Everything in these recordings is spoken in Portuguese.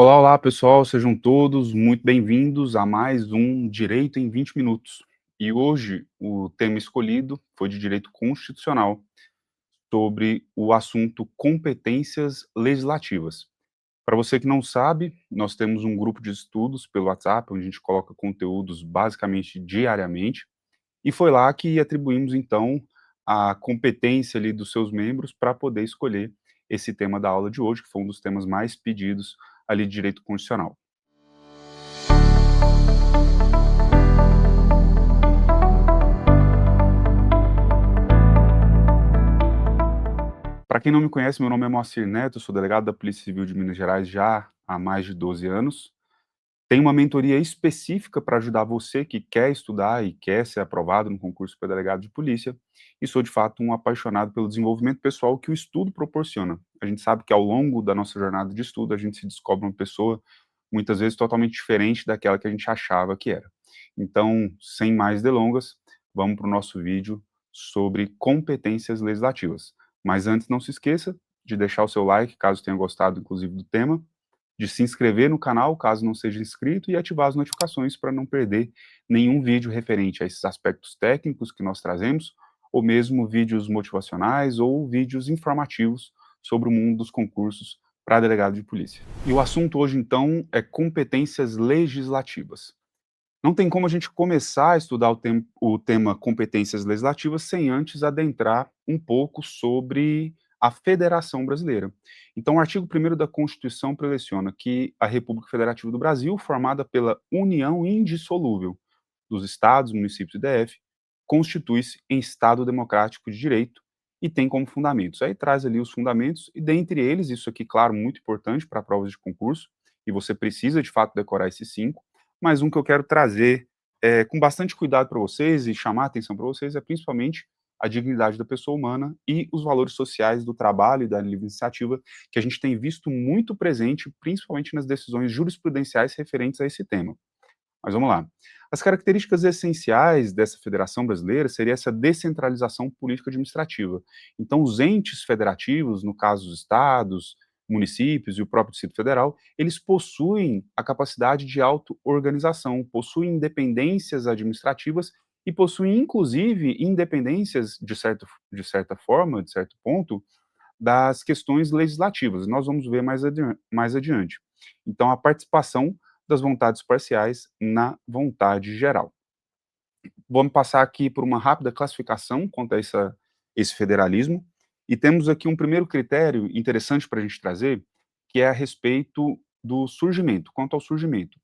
Olá, olá pessoal, sejam todos muito bem-vindos a mais um Direito em 20 Minutos. E hoje o tema escolhido foi de Direito Constitucional, sobre o assunto competências legislativas. Para você que não sabe, nós temos um grupo de estudos pelo WhatsApp, onde a gente coloca conteúdos basicamente diariamente, e foi lá que atribuímos então a competência ali dos seus membros para poder escolher esse tema da aula de hoje, que foi um dos temas mais pedidos ali de Direito Constitucional. Para quem não me conhece, meu nome é Moacir Neto, eu sou delegado da Polícia Civil de Minas Gerais já há mais de 12 anos. Tenho uma mentoria específica para ajudar você que quer estudar e quer ser aprovado no concurso para delegado de polícia, e sou de fato um apaixonado pelo desenvolvimento pessoal que o estudo proporciona. A gente sabe que ao longo da nossa jornada de estudo, a gente se descobre uma pessoa muitas vezes totalmente diferente daquela que a gente achava que era. Então, sem mais delongas, vamos para o nosso vídeo sobre competências legislativas. Mas antes, não se esqueça de deixar o seu like, caso tenha gostado, inclusive, do tema, de se inscrever no canal, caso não seja inscrito, e ativar as notificações para não perder nenhum vídeo referente a esses aspectos técnicos que nós trazemos, ou mesmo vídeos motivacionais ou vídeos informativos sobre o mundo dos concursos para delegado de polícia. E o assunto hoje, então, é competências legislativas. Não tem como a gente começar a estudar o tema competências legislativas sem antes adentrar um pouco sobre a Federação Brasileira. Então, o artigo 1º da Constituição preleciona que a República Federativa do Brasil, formada pela união indissolúvel dos estados, municípios e DF, constitui-se em Estado democrático de direito e tem como fundamentos. Aí traz ali os fundamentos e dentre eles, isso aqui, claro, muito importante para provas de concurso, e você precisa de fato decorar esses 5, mas um que eu quero trazer com bastante cuidado para vocês e chamar a atenção para vocês é principalmente a dignidade da pessoa humana e os valores sociais do trabalho e da livre iniciativa, que a gente tem visto muito presente, principalmente nas decisões jurisprudenciais referentes a esse tema. Mas vamos lá. As características essenciais dessa federação brasileira seria essa descentralização político-administrativa. Então, os entes federativos, no caso os estados, municípios e o próprio Distrito Federal, eles possuem a capacidade de auto-organização, possuem independências administrativas e possuem, inclusive, independências, de certa forma, de certo ponto, das questões legislativas. Nós vamos ver mais adiante. Então, a participação das vontades parciais na vontade geral. Vamos passar aqui por uma rápida classificação quanto a esse federalismo, e temos aqui um primeiro critério interessante para a gente trazer, que é a respeito do surgimento, quanto ao surgimento.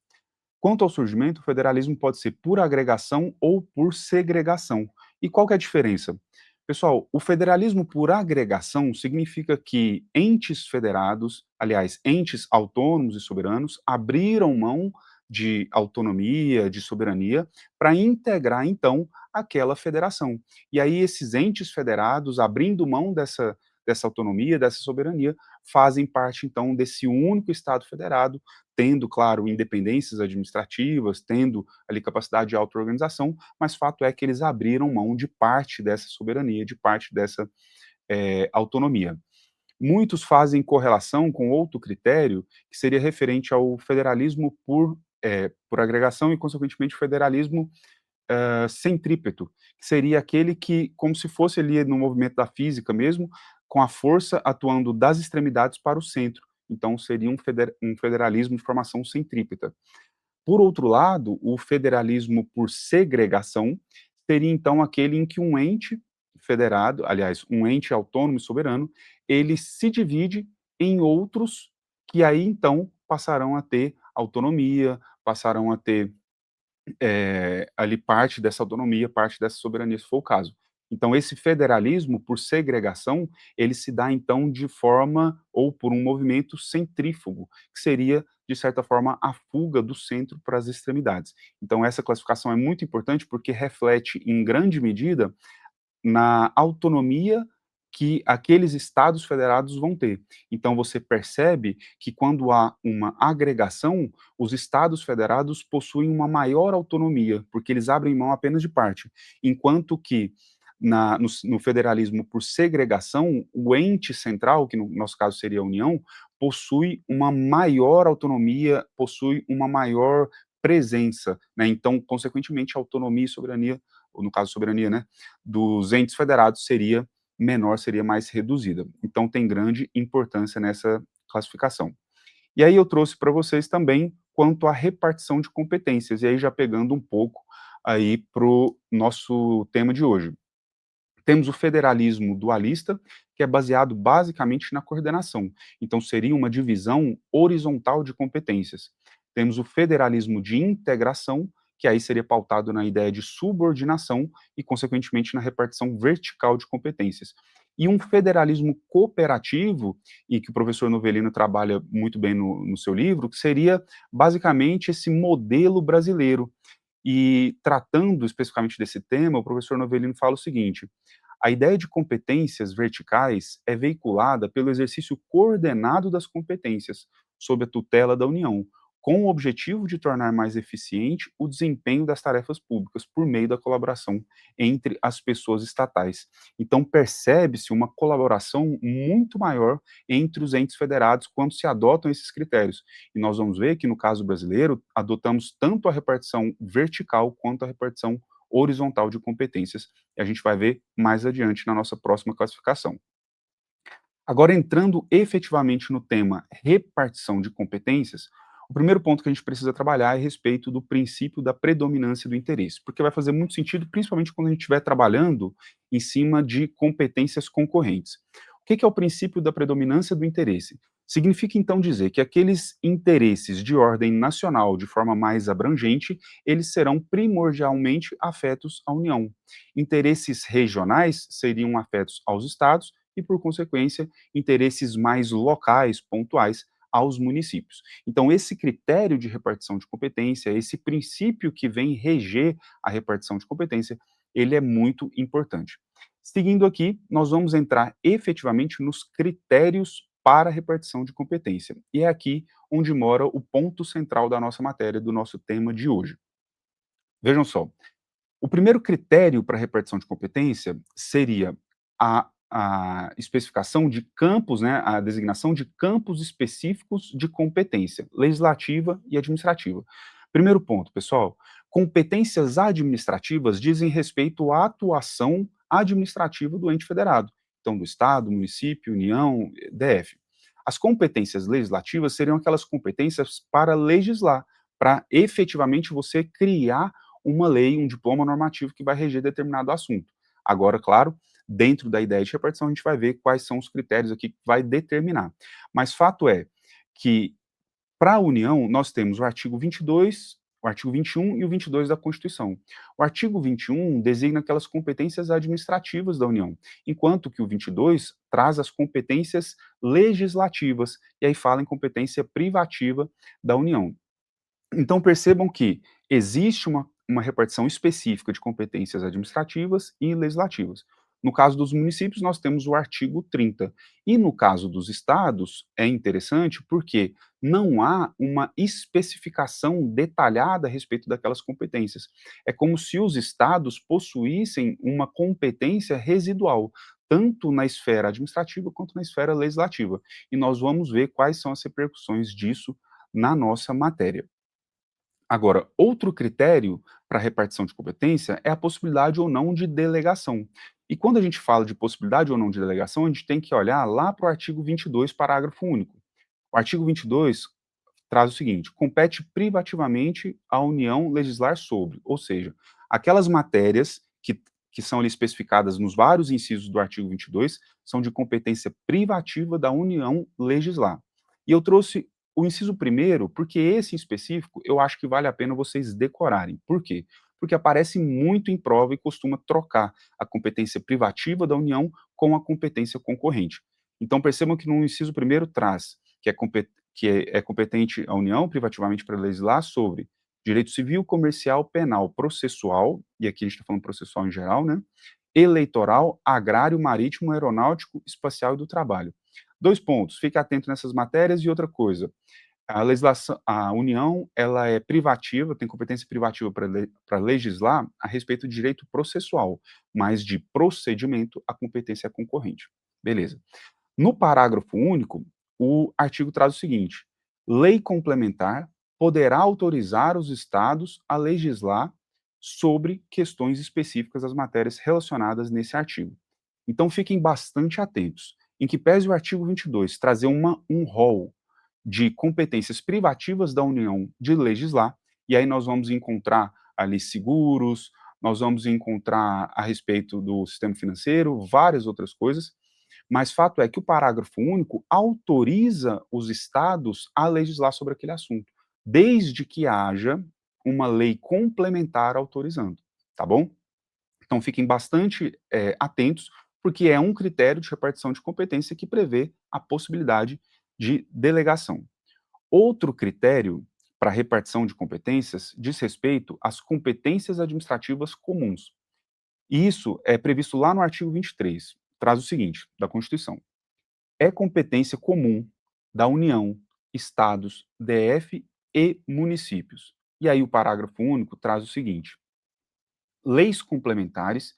Quanto ao surgimento, o federalismo pode ser por agregação ou por segregação. E qual que é a diferença? Pessoal, o federalismo por agregação significa que entes federados, aliás, entes autônomos e soberanos, abriram mão de autonomia, de soberania, para integrar, então, aquela federação. E aí esses entes federados, abrindo mão dessa autonomia, dessa soberania, fazem parte, então, desse único Estado federado, tendo, claro, independências administrativas, tendo ali capacidade de auto-organização, mas fato é que eles abriram mão de parte dessa soberania, de parte dessa autonomia. Muitos fazem correlação com outro critério, que seria referente ao federalismo por agregação e, consequentemente, o federalismo centrípeto, que seria aquele que, como se fosse ali no movimento da física mesmo, com a força atuando das extremidades para o centro. Então, seria um federalismo de formação centrípeta. Por outro lado, o federalismo por segregação seria, então, aquele em que um ente federado, aliás, um ente autônomo e soberano, ele se divide em outros que aí, então, passarão a ter autonomia, passarão a ter ali parte dessa autonomia, parte dessa soberania, se for o caso. Então, esse federalismo, por segregação, ele se dá, então, de forma ou por um movimento centrífugo, que seria, de certa forma, a fuga do centro para as extremidades. Então, essa classificação é muito importante porque reflete, em grande medida, na autonomia que aqueles estados federados vão ter. Então você percebe que quando há uma agregação, os estados federados possuem uma maior autonomia, porque eles abrem mão apenas de parte, enquanto que no federalismo por segregação, o ente central, que no nosso caso seria a União, possui uma maior autonomia, possui uma maior presença, né? Então, consequentemente, a autonomia e soberania, ou no caso, soberania, né, dos entes federados seria menor, seria mais reduzida. Então, tem grande importância nessa classificação. E aí eu trouxe para vocês também quanto à repartição de competências, e aí já pegando um pouco aí para o nosso tema de hoje. Temos o federalismo dualista, que é baseado basicamente na coordenação. Então, seria uma divisão horizontal de competências. Temos o federalismo de integração, que aí seria pautado na ideia de subordinação e, consequentemente, na repartição vertical de competências. E um federalismo cooperativo, e que o professor Novelino trabalha muito bem no seu livro, que seria basicamente esse modelo brasileiro. E tratando especificamente desse tema, o professor Novelino fala o seguinte: a ideia de competências verticais é veiculada pelo exercício coordenado das competências, sob a tutela da União, com o objetivo de tornar mais eficiente o desempenho das tarefas públicas por meio da colaboração entre as pessoas estatais. Então, percebe-se uma colaboração muito maior entre os entes federados quando se adotam esses critérios. E nós vamos ver que, no caso brasileiro, adotamos tanto a repartição vertical quanto a repartição horizontal de competências, e a gente vai ver mais adiante na nossa próxima classificação. Agora, entrando efetivamente no tema repartição de competências, o primeiro ponto que a gente precisa trabalhar é a respeito do princípio da predominância do interesse, porque vai fazer muito sentido, principalmente quando a gente estiver trabalhando em cima de competências concorrentes. O que é o princípio da predominância do interesse? Significa, então, dizer que aqueles interesses de ordem nacional, de forma mais abrangente, eles serão primordialmente afetos à União. Interesses regionais seriam afetos aos estados e, por consequência, interesses mais locais, pontuais, aos municípios. Então, esse critério de repartição de competência, esse princípio que vem reger a repartição de competência, ele é muito importante. Seguindo aqui, nós vamos entrar efetivamente nos critérios para a repartição de competência. E é aqui onde mora o ponto central da nossa matéria, do nosso tema de hoje. Vejam só, o primeiro critério para a repartição de competência seria a especificação de campos, né, a designação de campos específicos de competência legislativa e administrativa. Primeiro ponto, pessoal, competências administrativas dizem respeito à atuação administrativa do ente federado, então do Estado, município, União, DF. As competências legislativas seriam aquelas competências para legislar, para efetivamente você criar uma lei, um diploma normativo que vai reger determinado assunto. Agora, claro, dentro da ideia de repartição, a gente vai ver quais são os critérios aqui que vai determinar. Mas fato é que, para a União, nós temos o artigo 22, o artigo 21 e o 22 da Constituição. O artigo 21 designa aquelas competências administrativas da União, enquanto que o 22 traz as competências legislativas, e aí fala em competência privativa da União. Então, percebam que existe uma repartição específica de competências administrativas e legislativas. No caso dos municípios, nós temos o artigo 30. E no caso dos estados, é interessante porque não há uma especificação detalhada a respeito daquelas competências. É como se os estados possuíssem uma competência residual, tanto na esfera administrativa quanto na esfera legislativa. E nós vamos ver quais são as repercussões disso na nossa matéria. Agora, outro critério para repartição de competência é a possibilidade ou não de delegação. E quando a gente fala de possibilidade ou não de delegação, a gente tem que olhar lá para o artigo 22, parágrafo único. O artigo 22 traz o seguinte: compete privativamente à União legislar sobre, ou seja, aquelas matérias que são ali especificadas nos vários incisos do artigo 22 são de competência privativa da União legislar. E eu trouxe o inciso primeiro, porque esse em específico eu acho que vale a pena vocês decorarem. Por quê? Porque aparece muito em prova e costuma trocar a competência privativa da União com a competência concorrente. Então percebam que no inciso primeiro traz que é competente a União privativamente para legislar sobre direito civil, comercial, penal, processual, e aqui a gente está falando processual em geral, né? Eleitoral, agrário, marítimo, aeronáutico, espacial e do trabalho. 2 pontos, fique atento nessas matérias. E outra coisa, A União, ela é privativa, tem competência privativa para legislar a respeito de direito processual, mas de procedimento, a competência é concorrente. Beleza. No parágrafo único, o artigo traz o seguinte: lei complementar poderá autorizar os estados a legislar sobre questões específicas das matérias relacionadas nesse artigo. Então fiquem bastante atentos. Em que pese o artigo 22 trazer um rol de competências privativas da União de legislar, e aí nós vamos encontrar ali seguros, nós vamos encontrar a respeito do sistema financeiro, várias outras coisas, mas fato é que o parágrafo único autoriza os estados a legislar sobre aquele assunto, desde que haja uma lei complementar autorizando, tá bom? Então fiquem bastante atentos, porque é um critério de repartição de competência que prevê a possibilidade de delegação. Outro critério para repartição de competências diz respeito às competências administrativas comuns. Isso é previsto lá no artigo 23. Traz o seguinte, da Constituição: é competência comum da União, estados, DF e municípios. E aí o parágrafo único traz o seguinte: leis complementares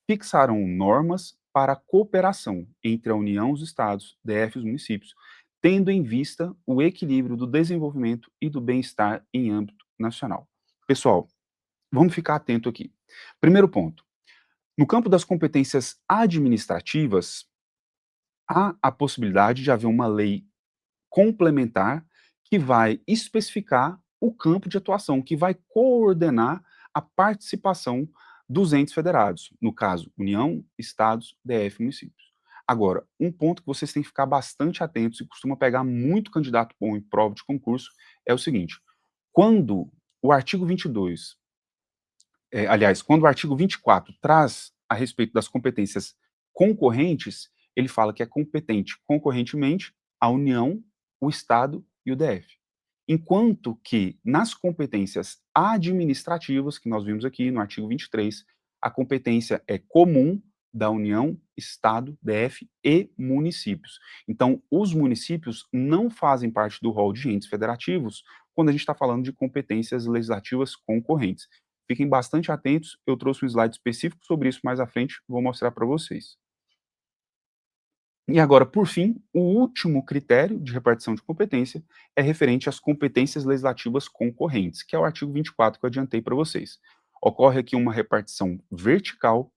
fixarão normas para a cooperação entre a União, os estados, DF e os municípios, tendo em vista o equilíbrio do desenvolvimento e do bem-estar em âmbito nacional. Pessoal, vamos ficar atento aqui. Primeiro ponto: no campo das competências administrativas, há a possibilidade de haver uma lei complementar que vai especificar o campo de atuação, que vai coordenar a participação dos entes federados, no caso, União, Estados, DF e municípios. Agora, um ponto que vocês têm que ficar bastante atentos e costuma pegar muito candidato bom em prova de concurso é o seguinte: quando o artigo 22, aliás, quando o artigo 24 traz a respeito das competências concorrentes, ele fala que é competente concorrentemente a União, o Estado e o DF. Enquanto que nas competências administrativas, que nós vimos aqui no artigo 23, a competência é comum da União, Estado, DF e municípios. Então, os municípios não fazem parte do rol de entes federativos quando a gente está falando de competências legislativas concorrentes. Fiquem bastante atentos, eu trouxe um slide específico sobre isso mais à frente, vou mostrar para vocês. E agora, por fim, o último critério de repartição de competência é referente às competências legislativas concorrentes, que é o artigo 24 que eu adiantei para vocês. Ocorre aqui uma repartição vertical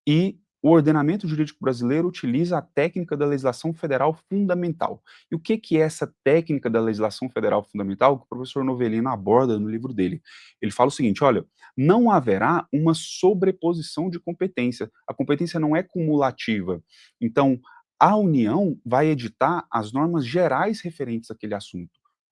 e o ordenamento jurídico brasileiro utiliza a técnica da legislação federal fundamental. E o que é essa técnica da legislação federal fundamental que o professor Novelino aborda no livro dele? Ele fala o seguinte: olha, não haverá uma sobreposição de competência. A competência não é cumulativa. Então, a União vai editar as normas gerais referentes àquele assunto.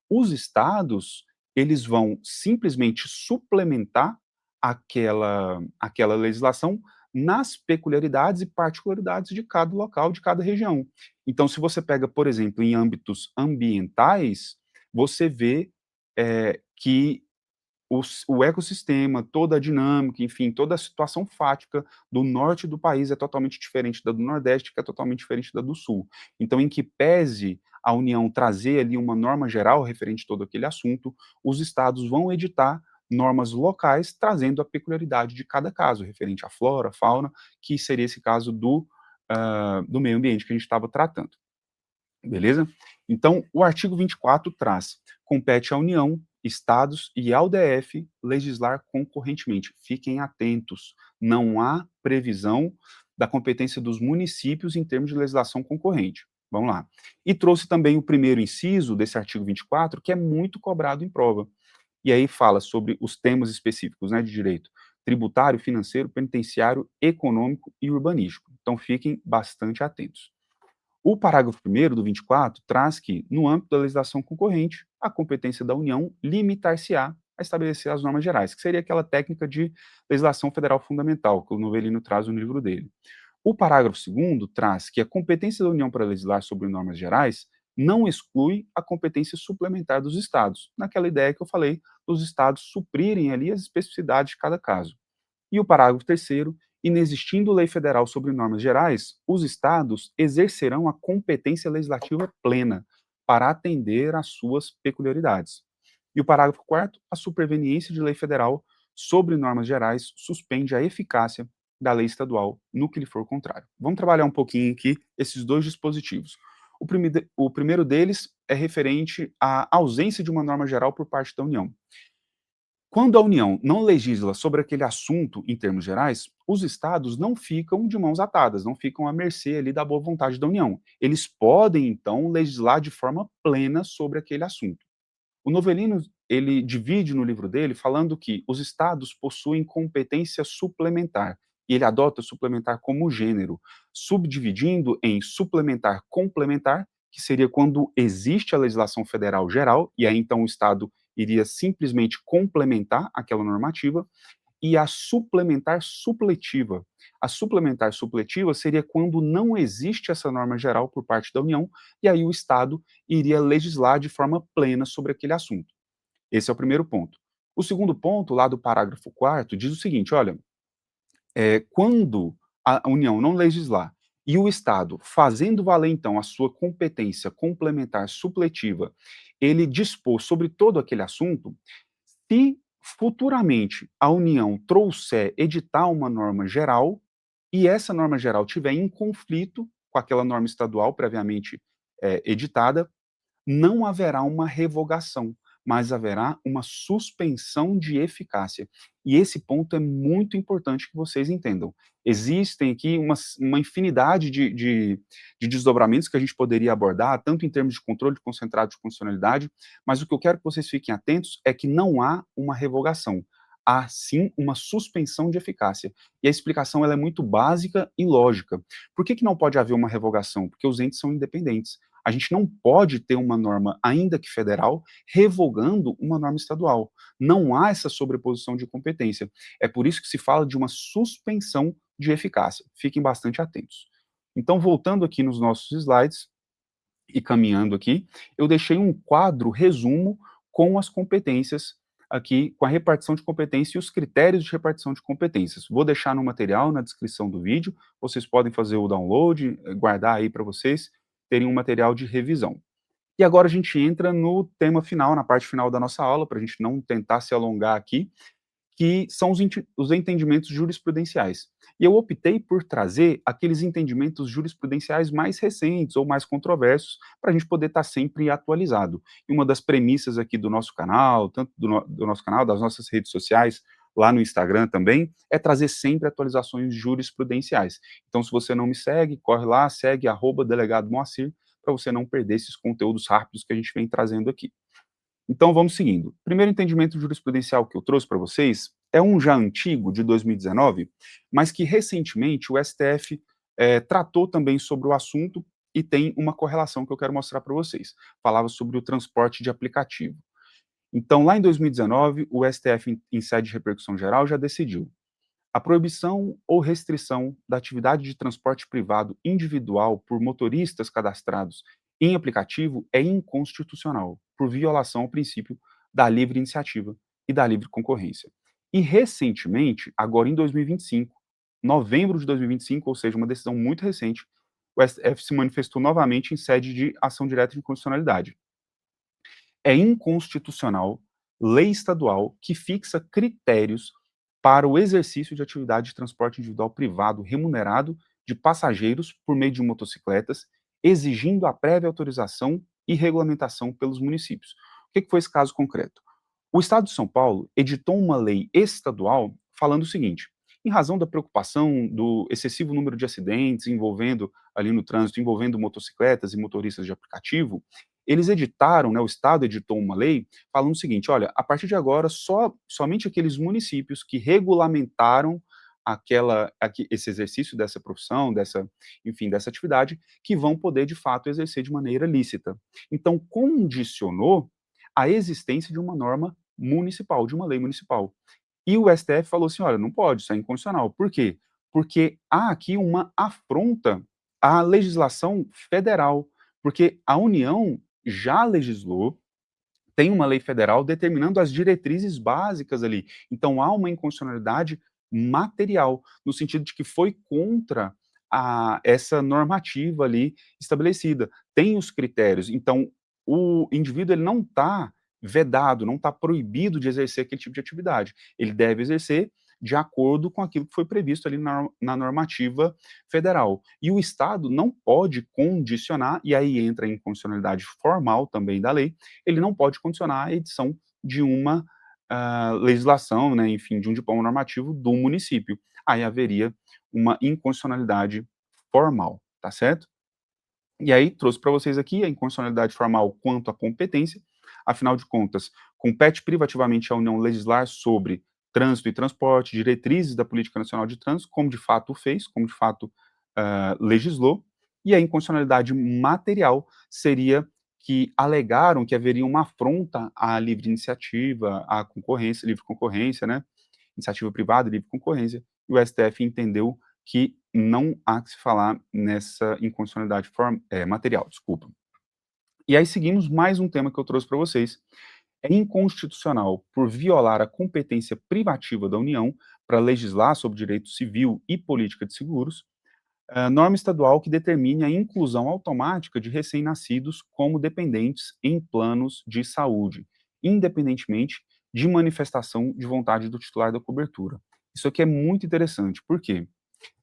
Os estados, eles vão simplesmente suplementar aquela legislação nas peculiaridades e particularidades de cada local, de cada região. Então, se você pega, por exemplo, em âmbitos ambientais, você vê que o ecossistema, toda a dinâmica, enfim, toda a situação fática do norte do país é totalmente diferente da do Nordeste, que é totalmente diferente da do Sul. Então, em que pese a União trazer ali uma norma geral referente a todo aquele assunto, os estados vão editar normas locais trazendo a peculiaridade de cada caso, referente à flora, fauna, que seria esse caso do meio ambiente que a gente estava tratando. Beleza? Então, o artigo 24 traz: compete à União, Estados e ao DF legislar concorrentemente. Fiquem atentos, não há previsão da competência dos municípios em termos de legislação concorrente. Vamos lá. E trouxe também o primeiro inciso desse artigo 24, que é muito cobrado em prova. E aí fala sobre os temas específicos, né, de direito tributário, financeiro, penitenciário, econômico e urbanístico. Então, fiquem bastante atentos. O parágrafo 1º do 24 traz que, no âmbito da legislação concorrente, a competência da União limitar-se-á a estabelecer as normas gerais, que seria aquela técnica de legislação federal fundamental, que o Novelino traz no livro dele. O parágrafo 2º traz que a competência da União para legislar sobre normas gerais não exclui a competência suplementar dos estados, naquela ideia que eu falei, dos estados suprirem ali as especificidades de cada caso. E o parágrafo 3º: inexistindo lei federal sobre normas gerais, os estados exercerão a competência legislativa plena. para atender às suas peculiaridades. E o parágrafo 4º, a superveniência de lei federal sobre normas gerais suspende a eficácia da lei estadual no que lhe for contrário. Vamos trabalhar um pouquinho aqui esses dois dispositivos. O primeiro deles é referente à ausência de uma norma geral por parte da União. Quando a União não legisla sobre aquele assunto em termos gerais, os estados não ficam de mãos atadas, não ficam à mercê ali da boa vontade da União. Eles podem, então, legislar de forma plena sobre aquele assunto. O Novelino, ele divide no livro dele falando que os estados possuem competência suplementar, e ele adota suplementar como gênero, subdividindo em suplementar complementar, que seria quando existe a legislação federal geral, e aí então o estado iria simplesmente complementar aquela normativa, e a suplementar supletiva. A suplementar supletiva seria quando não existe essa norma geral por parte da União, e aí o Estado iria legislar de forma plena sobre aquele assunto. Esse é o primeiro ponto. O segundo ponto, lá do parágrafo 4º, diz o seguinte: olha, quando a União não legislar e o Estado, fazendo valer então a sua competência complementar supletiva, ele dispor sobre todo aquele assunto, se futuramente a União trouxer, editar uma norma geral, e essa norma geral tiver em conflito com aquela norma estadual previamente editada, não haverá uma revogação, mas haverá uma suspensão de eficácia. E esse ponto é muito importante que vocês entendam. Existem aqui uma infinidade de desdobramentos que a gente poderia abordar, tanto em termos de controle de concentrado de constitucionalidade, mas o que eu quero que vocês fiquem atentos é que não há uma revogação. Há sim uma suspensão de eficácia. E a explicação ela é muito básica e lógica. Por que não pode haver uma revogação? Porque os entes são independentes. A gente não pode ter uma norma, ainda que federal, revogando uma norma estadual. Não há essa sobreposição de competência. É por isso que se fala de uma suspensão de eficácia. Fiquem bastante atentos. Então, voltando aqui nos nossos slides e caminhando aqui, eu deixei um quadro resumo com as competências aqui, com a repartição de competência e os critérios de repartição de competências. Vou deixar no material, na descrição do vídeo, vocês podem fazer o download, guardar aí para vocês terem um material de revisão. E agora a gente entra no tema final, na parte final da nossa aula, para a gente não tentar se alongar aqui, que são os entendimentos jurisprudenciais. E eu optei por trazer aqueles entendimentos jurisprudenciais mais recentes ou mais controversos, para a gente poder estar sempre atualizado. E uma das premissas aqui do nosso canal, tanto do nosso canal, das nossas redes sociais, lá no Instagram também, é trazer sempre atualizações jurisprudenciais. Então, se você não me segue, corre lá, segue @delegado Moacir, para você não perder esses conteúdos rápidos que a gente vem trazendo aqui. Então vamos seguindo. O primeiro entendimento jurisprudencial que eu trouxe para vocês é um já antigo, de 2019, mas que recentemente o STF tratou também sobre o assunto e tem uma correlação que eu quero mostrar para vocês. Falava sobre o transporte de aplicativo. Então, lá em 2019, o STF, em sede de repercussão geral, já decidiu: a proibição ou restrição da atividade de transporte privado individual por motoristas cadastrados em aplicativo é inconstitucional, por violação ao princípio da livre iniciativa e da livre concorrência. E recentemente, agora em 2025, novembro de 2025, ou seja, uma decisão muito recente, o STF se manifestou novamente em sede de ação direta de inconstitucionalidade. É inconstitucional lei estadual que fixa critérios para o exercício de atividade de transporte individual privado remunerado de passageiros por meio de motocicletas, exigindo a prévia autorização e regulamentação pelos municípios. O que foi esse caso concreto? O Estado de São Paulo editou uma lei estadual falando o seguinte: em razão da preocupação do excessivo número de acidentes envolvendo ali no trânsito, envolvendo motocicletas e motoristas de aplicativo, eles editaram, né, o Estado editou uma lei falando o seguinte: olha, a partir de agora, somente aqueles municípios que regulamentaram esse exercício dessa profissão, enfim, dessa atividade, que vão poder, de fato, exercer de maneira lícita. Então, condicionou a existência de uma norma municipal, de uma lei municipal. E o STF falou assim: olha, não pode, isso é inconstitucional. Por quê? Porque há aqui uma afronta à legislação federal, porque a União já legislou, tem uma lei federal determinando as diretrizes básicas ali. Então há uma inconstitucionalidade material, no sentido de que foi contra essa normativa ali estabelecida. Tem os critérios. Então, o indivíduo ele não está vedado, não está proibido de exercer aquele tipo de atividade. Ele deve exercer de acordo com aquilo que foi previsto ali na normativa federal. E o Estado não pode condicionar, e aí entra a inconstitucionalidade formal também da lei, ele não pode condicionar a edição de uma legislação, né, enfim, de um diploma normativo do município. Aí haveria uma inconstitucionalidade formal, tá certo? E aí trouxe para vocês aqui a inconstitucionalidade formal quanto à competência. Afinal de contas, compete privativamente à União legislar sobre trânsito e transporte, diretrizes da Política Nacional de Trânsito, como de fato fez, como de fato legislou. E a inconstitucionalidade material seria que alegaram que haveria uma afronta à livre iniciativa, à concorrência, livre concorrência, né? Iniciativa privada e livre concorrência, e o STF entendeu que não há que se falar nessa inconstitucionalidade material, desculpa. E aí seguimos mais um tema que eu trouxe para vocês. É inconstitucional por violar a competência privativa da União para legislar sobre direito civil e política de seguros, norma estadual que determine a inclusão automática de recém-nascidos como dependentes em planos de saúde, independentemente de manifestação de vontade do titular da cobertura. Isso aqui é muito interessante, por quê?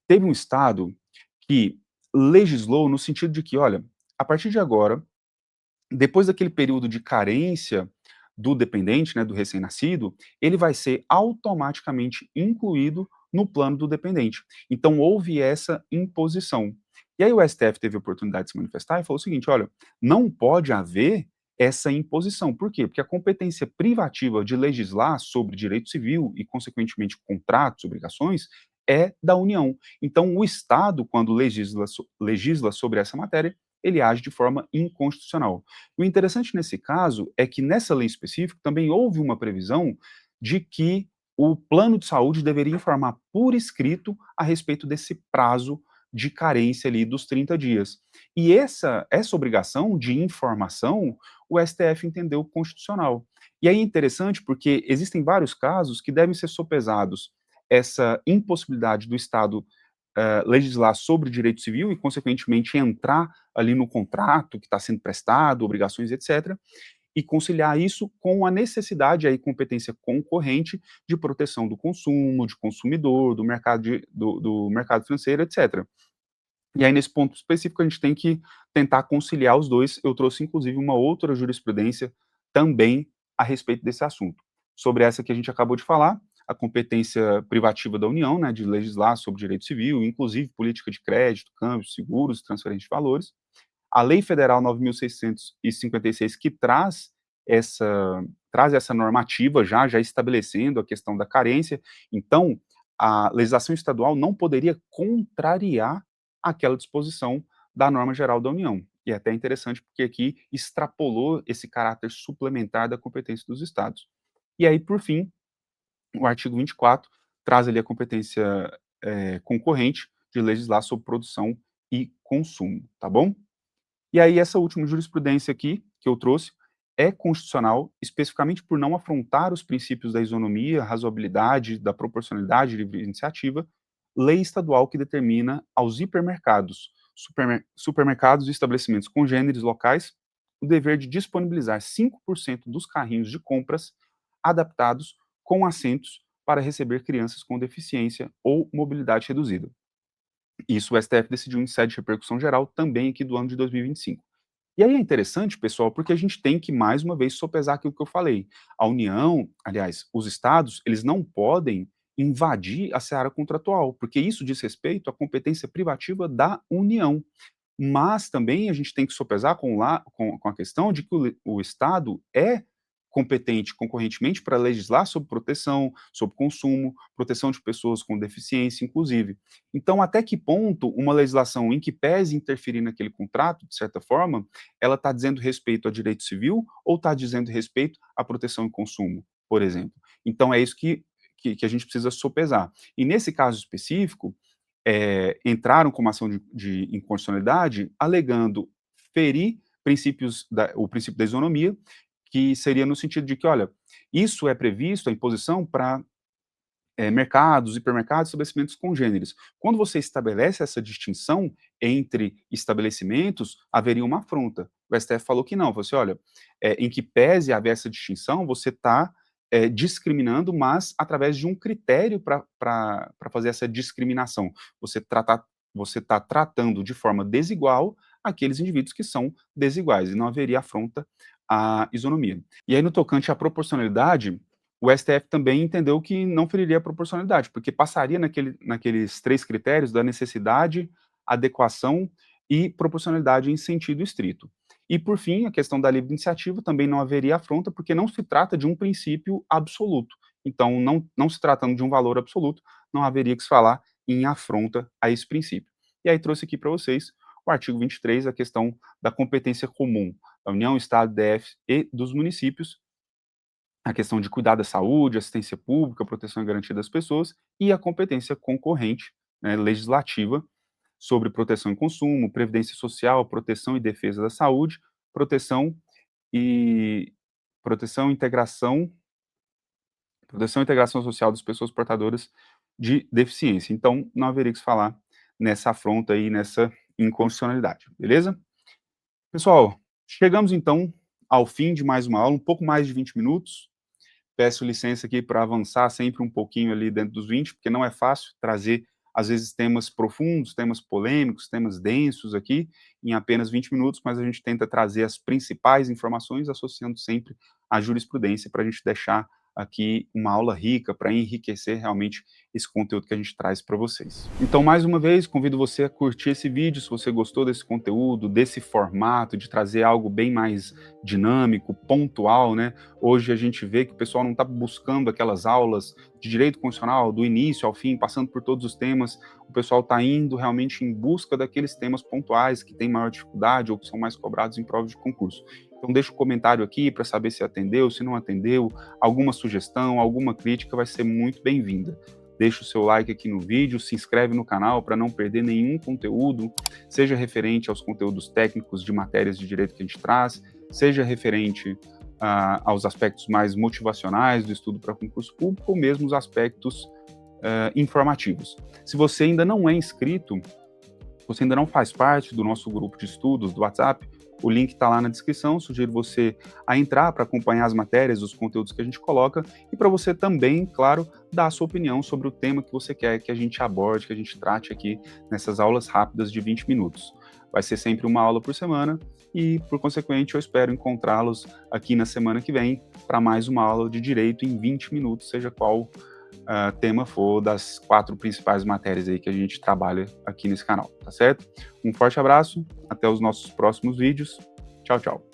Teve um estado que legislou no sentido de que, olha, a partir de agora, depois daquele período de carência do dependente, né, do recém-nascido, ele vai ser automaticamente incluído no plano do dependente. Então houve essa imposição. E aí o STF teve a oportunidade de se manifestar e falou o seguinte: olha, não pode haver essa imposição. Por quê? Porque a competência privativa de legislar sobre direito civil e, consequentemente, contratos, obrigações, é da União. Então, o Estado, quando legisla sobre essa matéria, ele age de forma inconstitucional. O interessante nesse caso é que nessa lei específica também houve uma previsão de que o plano de saúde deveria informar por escrito a respeito desse prazo de carência ali dos 30 dias. E essa obrigação de informação, o STF entendeu constitucional. E aí é interessante porque existem vários casos que devem ser sopesados essa impossibilidade do Estado legislar sobre direito civil e, consequentemente, entrar ali no contrato que está sendo prestado, obrigações, etc., e conciliar isso com a necessidade, aí, competência concorrente de proteção do consumo, de consumidor, do mercado financeiro, etc. E aí, nesse ponto específico, a gente tem que tentar conciliar os dois. Eu trouxe, inclusive, uma outra jurisprudência também a respeito desse assunto. Sobre essa que a gente acabou de falar, a competência privativa da União, né, de legislar sobre direito civil, inclusive política de crédito, câmbios, seguros, transferência de valores. A Lei Federal 9.656, que traz essa normativa já estabelecendo a questão da carência. Então, a legislação estadual não poderia contrariar aquela disposição da norma geral da União. E é até interessante porque aqui extrapolou esse caráter suplementar da competência dos estados. E aí, por fim, o artigo 24 traz ali a competência concorrente de legislar sobre produção e consumo, tá bom? E aí essa última jurisprudência aqui, que eu trouxe, é constitucional especificamente por não afrontar os princípios da isonomia, razoabilidade, da proporcionalidade e livre iniciativa, lei estadual que determina aos hipermercados, supermercados e estabelecimentos congêneres locais o dever de disponibilizar 5% dos carrinhos de compras adaptados com assentos para receber crianças com deficiência ou mobilidade reduzida. Isso o STF decidiu em sede de repercussão geral também aqui do ano de 2025. E aí é interessante, pessoal, porque a gente tem que, mais uma vez, sopesar aquilo que eu falei. A União, aliás, os estados, eles não podem invadir a seara contratual, porque isso diz respeito à competência privativa da União. Mas também a gente tem que sopesar com a questão de que o Estado é competente concorrentemente para legislar sobre proteção, sobre consumo, proteção de pessoas com deficiência, inclusive. Então, até que ponto uma legislação em que pese interferir naquele contrato, de certa forma, ela está dizendo respeito a direito civil ou está dizendo respeito à proteção e consumo, por exemplo? Então, é isso que a gente precisa sopesar. E nesse caso específico, entraram com uma ação de inconstitucionalidade, alegando ferir o princípio da isonomia, que seria no sentido de que, olha, isso é previsto, a imposição, para mercados, hipermercados, estabelecimentos congêneres. Quando você estabelece essa distinção entre estabelecimentos, haveria uma afronta. O STF falou que não, falou assim: olha, em que pese haver essa distinção, você está discriminando, mas através de um critério para fazer essa discriminação. Você está tratando de forma desigual aqueles indivíduos que são desiguais, e não haveria afronta à isonomia. E aí, no tocante à proporcionalidade, o STF também entendeu que não feriria a proporcionalidade, porque passaria naqueles 3 critérios da necessidade, adequação e proporcionalidade em sentido estrito. E, por fim, a questão da livre iniciativa também não haveria afronta, porque não se trata de um princípio absoluto. Então, não se tratando de um valor absoluto, não haveria que se falar em afronta a esse princípio. E aí trouxe aqui para vocês o artigo 23, a questão da competência comum da União, Estado, DF e dos municípios, a questão de cuidar da saúde, assistência pública, proteção e garantia das pessoas, e a competência concorrente, né, legislativa, sobre proteção e consumo, previdência social, proteção e defesa da saúde, proteção e proteção e integração proteção e integração social das pessoas portadoras de deficiência. Então, não haveria que se falar nessa afronta aí, nessa inconstitucionalidade, beleza? Pessoal, chegamos então ao fim de mais uma aula, um pouco mais de 20 minutos. Peço licença aqui para avançar sempre um pouquinho ali dentro dos 20, porque não é fácil trazer, às vezes, temas profundos, temas polêmicos, temas densos aqui, em apenas 20 minutos, mas a gente tenta trazer as principais informações, associando sempre a jurisprudência, para a gente deixar aqui uma aula rica, para enriquecer realmente esse conteúdo que a gente traz para vocês. Então, mais uma vez, convido você a curtir esse vídeo, se você gostou desse conteúdo, desse formato, de trazer algo bem mais dinâmico, pontual, né? Hoje a gente vê que o pessoal não está buscando aquelas aulas de direito constitucional do início ao fim, passando por todos os temas, o pessoal está indo realmente em busca daqueles temas pontuais que têm maior dificuldade ou que são mais cobrados em provas de concurso. Então deixa um comentário aqui para saber se atendeu, se não atendeu, alguma sugestão, alguma crítica vai ser muito bem-vinda. Deixa o seu like aqui no vídeo, se inscreve no canal para não perder nenhum conteúdo, seja referente aos conteúdos técnicos de matérias de direito que a gente traz, seja referente aos aspectos mais motivacionais do estudo para concurso público, ou mesmo os aspectos informativos. Se você ainda não é inscrito, você ainda não faz parte do nosso grupo de estudos do WhatsApp, o link está lá na descrição, sugiro você a entrar para acompanhar as matérias, os conteúdos que a gente coloca, e para você também, claro, dar a sua opinião sobre o tema que você quer que a gente aborde, que a gente trate aqui nessas aulas rápidas de 20 minutos. Vai ser sempre uma aula por semana e, por consequente, eu espero encontrá-los aqui na semana que vem para mais uma aula de direito em 20 minutos, seja qual tema for das 4 principais matérias aí que a gente trabalha aqui nesse canal, tá certo? Um forte abraço, até os nossos próximos vídeos. Tchau, tchau.